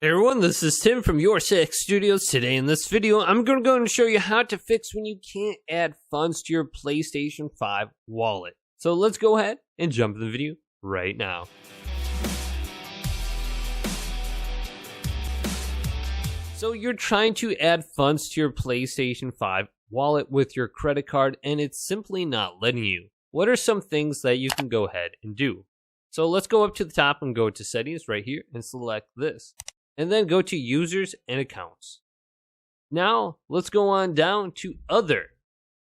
Hey everyone, this is Tim from YourSixStudios. Today in this video, I'm going to show you how to fix when you can't add funds to your PlayStation 5 wallet. So let's go ahead and jump into the video right now. So you're trying to add funds to your PlayStation 5 wallet with your credit card and it's simply not letting you. What are some things that you can go ahead and do? So let's go up to the top and go to settings right here and select this. And then go to users and accounts. Now let's go on down to other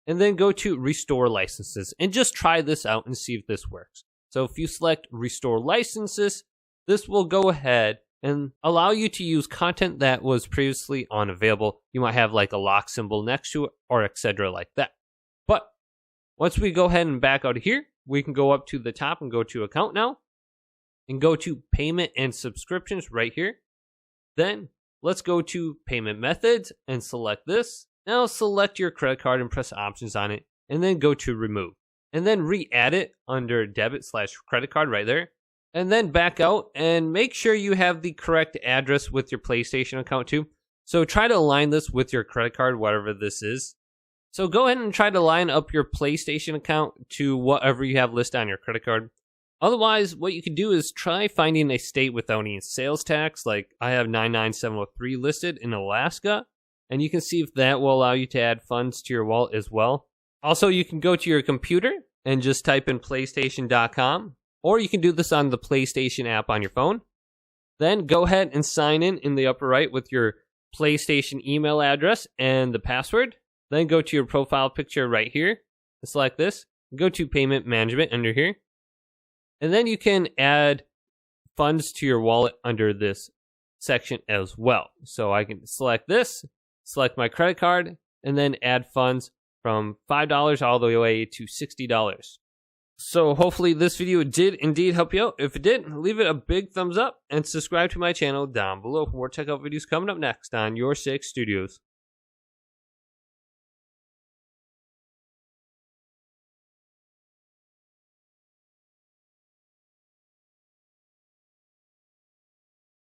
and then go to restore licenses and just try this out and see if this works. So if you select restore licenses, this will go ahead and allow you to use content that was previously unavailable. You might have like a lock symbol next to it or etc. like that. But once we go ahead and back out of here, we can go up to the top and go to account now and go to payment and subscriptions right here. Then let's go to payment methods and select this. Now select your credit card and press options on it and then go to remove. And then re-add it under debit/credit card right there. And then back out and make sure you have the correct address with your PlayStation account too. So try to align this with your credit card, whatever this is. So go ahead and try to line up your PlayStation account to whatever you have listed on your credit card. Otherwise, what you can do is try finding a state without any sales tax, like I have 99703 listed in Alaska, and you can see if that will allow you to add funds to your wallet as well. Also, you can go to your computer and just type in PlayStation.com, or you can do this on the PlayStation app on your phone. Then go ahead and sign in the upper right with your PlayStation email address and the password. Then go to your profile picture right here, and select this. Go to payment management under here. And then you can add funds to your wallet under this section as well. So I can select this, select my credit card, and then add funds from $5 all the way to $60. So hopefully this video did indeed help you out. If it did, leave it a big thumbs up and subscribe to my channel down below for more tech out videos coming up next on YourSixStudios.